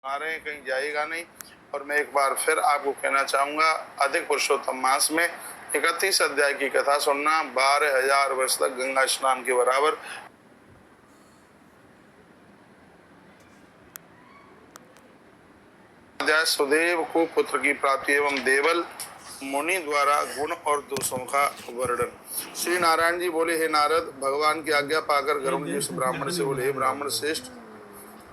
आ रहे हैं, कहीं जाएगा नहीं। और मैं एक बार फिर आपको कहना चाहूँगा, अधिक पुरुषोत्तम मास में 31 अध्याय की कथा सुनना 12,000 वर्ष तक गंगा स्नान के बराबर। अध्याय सुदेव को पुत्र की प्राप्ति एवं देवल मुनि द्वारा गुण और दोषों का वर्णन। श्री नारायण जी बोले, हे नारद, भगवान की आज्ञा पाकर गरुड़ जी उस ब्राह्मण से बोले, हे ब्राह्मण श्रेष्ठ,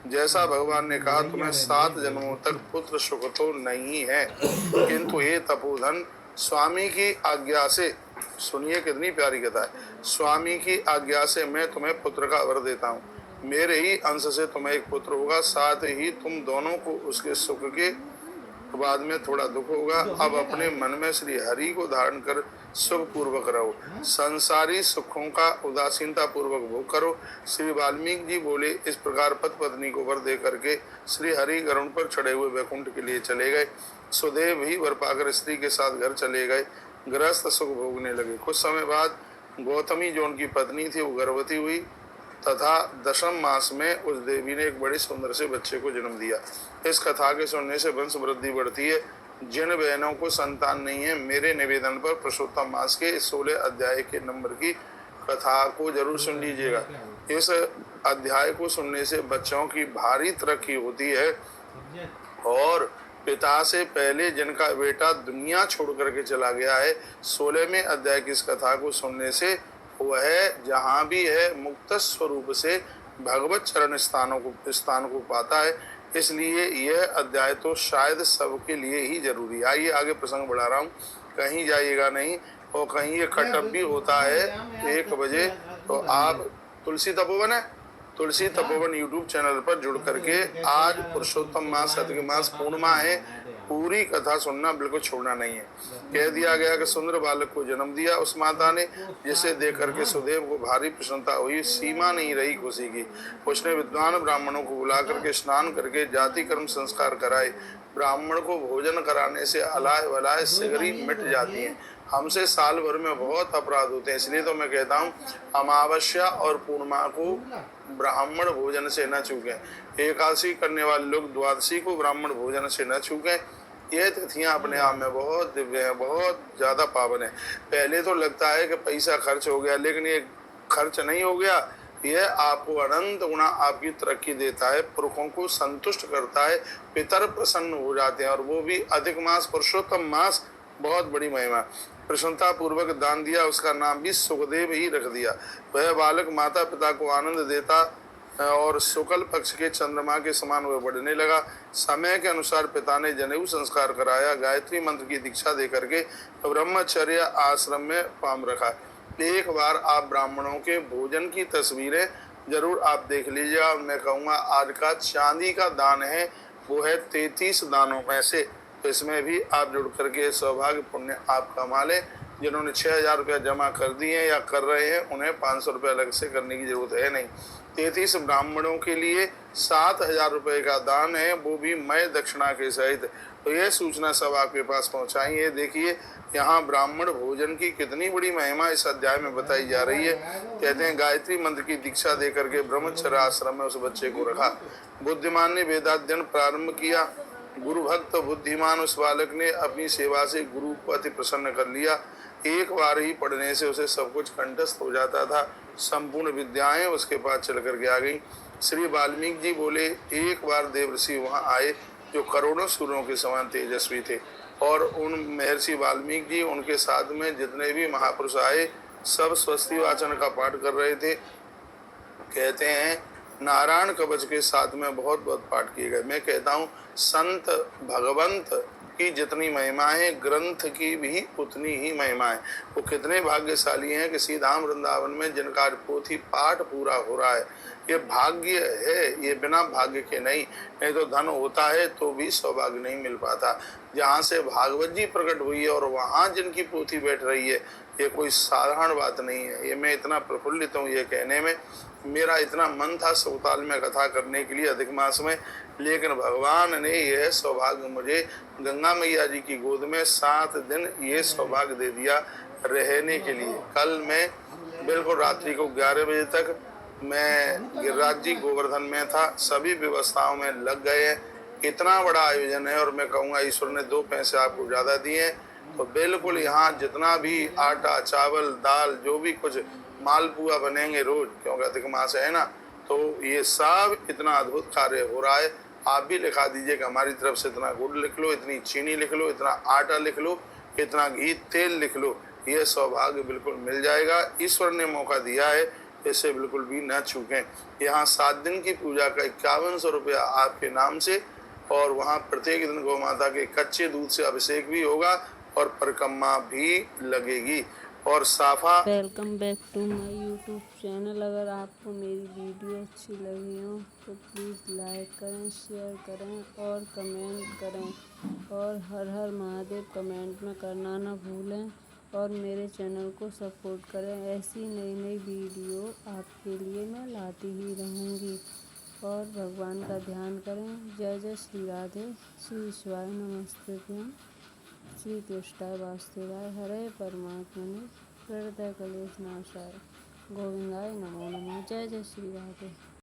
जैसा भगवान ने कहा तुम्हें 7 जन्मों तक पुत्र सुख तो नहीं है, किंतु हे तपोधन, स्वामी की आज्ञा से, सुनिए कितनी प्यारी कथा है, स्वामी की आज्ञा से मैं तुम्हें पुत्र का वर देता हूँ। मेरे ही अंश से तुम्हें एक पुत्र होगा, साथ ही तुम दोनों को उसके सुख के बाद में थोड़ा दुख होगा। अब अपने मन में श्री हरि को धारण कर सुख पूर्वक रहो, संसारी सुखों का उदासीनता पूर्वक भोग करो। श्री वाल्मीकि जी बोले, इस प्रकार पति पत्नी को वर दे करके श्री हरि गरुड़ पर चढ़े हुए वैकुंठ के लिए चले गए। सुदेव भी वर पाकर स्त्री के साथ घर चले गए, गृहस्थ सुख भोगने लगे। कुछ समय बाद गौतमी जो उनकी पत्नी थी वो गर्भवती हुई तथा 10वें मास में उस देवी ने एक बड़े सुंदर से बच्चे को जन्म दिया। इस कथा के सुनने से वंश वृद्धि बढ़ती है। जिन बहनों को संतान नहीं है, मेरे निवेदन पर पुरुषोत्तम मास के 16 अध्याय के नंबर की कथा को जरूर सुन लीजिएगा। इस अध्याय को सुनने से बच्चों की भारी तरक्की होती है और पिता से पहले जिनका बेटा दुनिया छोड़ करके चला गया है, 16वें अध्याय की इस कथा को सुनने से वह जहाँ भी है मुक्त स्वरूप से भगवत चरण स्थान को पाता है। इसलिए यह अध्याय तो शायद सबके लिए ही जरूरी है। आइए आगे प्रसंग बढ़ा रहा हूँ, कहीं जाइएगा नहीं। और कहीं ये खटप भी होता है 1 बजे, तो आप तुलसी तपोवन है, तुलसी तपोवन यूट्यूब चैनल पर जुड़ करके आज पुरुषोत्तम मास सत्य मास पूर्णिमा है, पूरी कथा सुनना बिल्कुल छोड़ना नहीं है। कह दिया गया कि सुंदर बालक को जन्म दिया उस माता ने, जिसे देख करके सुदेव को भारी प्रसन्नता हुई, सीमा नहीं रही खुशी की। उसने विद्वान ब्राह्मणों को बुला करके स्नान करके जाति कर्म संस्कार कराए। ब्राह्मण को भोजन कराने से अलाय वलाय सिगरी मिट जाती है। हमसे साल भर में बहुत अपराध होते हैं, इसलिए तो मैं कहता हूँ अमावस्या और पूर्णिमा को ब्राह्मण भोजन से न चूकें। एकादशी करने वाले लोग द्वादशी को ब्राह्मण भोजन से न चूकें। ये तिथियां अपने आप में बहुत दिव्य हैं, बहुत ज़्यादा पावन है। पहले तो लगता है कि पैसा खर्च हो गया, लेकिन ये खर्च नहीं हो गया। यह आपको अनंत गुना आपकी तरक्की देता है, पुरखों को संतुष्ट करता है, पितर प्रसन्न हो जाते हैं। और वो भी अधिक मास, पुरुषोत्तम मास, बहुत बड़ी महिमा। प्रसन्नता पूर्वक दान दिया, उसका नाम भी सुखदेव ही रख दिया। वह बालक माता पिता को आनंद देता और शुक्ल पक्ष के चंद्रमा के समान वह बढ़ने लगा। समय के अनुसार पिता ने जनेऊ संस्कार कराया, गायत्री मंत्र की दीक्षा दे करके ब्रह्मचर्य आश्रम में पाम रखा। एक बार आप ब्राह्मणों के भोजन की तस्वीरें जरूर आप देख लीजिएगा। मैं कहूँगा आज का चांदी का दान है, वो है 33 दानों में से। तो इसमें भी आप जुड़ करके सौभाग्य पुण्य आप कमा लें। जिन्होंने 6,000 रुपया जमा कर दिए हैं या कर रहे हैं, उन्हें 500 रुपये अलग से करने की जरूरत है नहीं। 33 ब्राह्मणों के लिए 7,000 रुपये का दान है, वो भी मय दक्षिणा के सहित। तो ये सूचना सब आपके पास पहुँचाएंगे। देखिए यहाँ ब्राह्मण भोजन की कितनी बड़ी महिमा इस अध्याय में बताई जा रही है। कहते हैं गायत्री मंत्र की दीक्षा दे करके ब्रह्मचर्य आश्रम में उस बच्चे को रखा। बुद्धिमान ने वेदाध्ययन प्रारंभ किया। गुरु भक्त बुद्धिमान उस बालक ने अपनी सेवा से गुरु को अति प्रसन्न कर लिया। एक बार ही पढ़ने से उसे सब कुछ कंठस्थ हो जाता था। संपूर्ण विद्याएं उसके पास चल करके आ गई। श्री वाल्मीकि जी बोले, एक बार देवर्षि वहां आए जो करोड़ों सूर्यों के समान तेजस्वी थे, और उन महर्षि वाल्मीकि जी उनके साथ में जितने भी महापुरुष आए सब स्वस्ति वाचन का पाठ कर रहे थे। कहते हैं नारायण कवच के साथ में बहुत बहुत पाठ किए गए। मैं कहता हूँ संत भगवंत की जितनी महिमा है, ग्रंथ की भी उतनी ही महिमा है। वो कितने भाग्यशाली हैं कि सीधाम वृंदावन में जिनका पोथी पाठ पूरा हो रहा है। ये भाग्य है, ये बिना भाग्य के नहीं तो धन होता है तो भी सौभाग्य नहीं मिल पाता। जहाँ से भागवत जी प्रकट हुई है और वहाँ जिनकी पोथी बैठ रही है, ये कोई साधारण बात नहीं है। ये मैं इतना प्रफुल्लित हूँ ये कहने में। मेरा इतना मन था सौताल में कथा करने के लिए अधिक मास में, लेकिन भगवान ने यह सौभाग्य मुझे गंगा मैया जी की गोद में 7 दिन ये सौभाग्य दे दिया रहने के लिए। कल मैं बिल्कुल रात्रि को 11 बजे तक मैं गिरिराज जी गोवर्धन में था। सभी व्यवस्थाओं में लग गए हैं। इतना बड़ा आयोजन है और मैं कहूँगा ईश्वर ने 2 पैसे आपको ज़्यादा दिए हैं, तो बिल्कुल यहाँ जितना भी आटा चावल दाल जो भी कुछ मालपुआ बनेंगे रोज, क्योंकि अधिक मास है ना, तो ये सब इतना अद्भुत कार्य हो रहा है। आप भी लिखा दीजिए कि हमारी तरफ से इतना गुड़ लिख लो, इतनी चीनी लिख लो, इतना आटा लिख लो, इतना घी तेल लिख लो, ये सौभाग्य बिल्कुल मिल जाएगा। ईश्वर ने मौका दिया है, इसे बिल्कुल भी न चूकें। यहाँ 7 दिन की पूजा का 5100 रुपया आपके नाम से, और वहाँ प्रत्येक दिन गौ माता के कच्चे दूध से अभिषेक भी होगा और परिक्रमा भी लगेगी और साफा। Welcome back to my YouTube channel. अगर आपको मेरी वीडियो अच्छी लगी हो तो प्लीज़ लाइक करें, शेयर करें और कमेंट करें, और हर हर महादेव कमेंट में करना ना भूलें, और मेरे चैनल को सपोर्ट करें। ऐसी नई नई वीडियो आपके लिए मैं लाती ही रहूँगी, और भगवान का ध्यान करें। जय जय श्री राधे, श्री शिवाय नमस्ते, श्री कृष्णाय वासुदेवाय, हरे परमात्मने हृदय कलेश नाशाय, गोविंदाय नमो नमः। जय जय श्री राधे।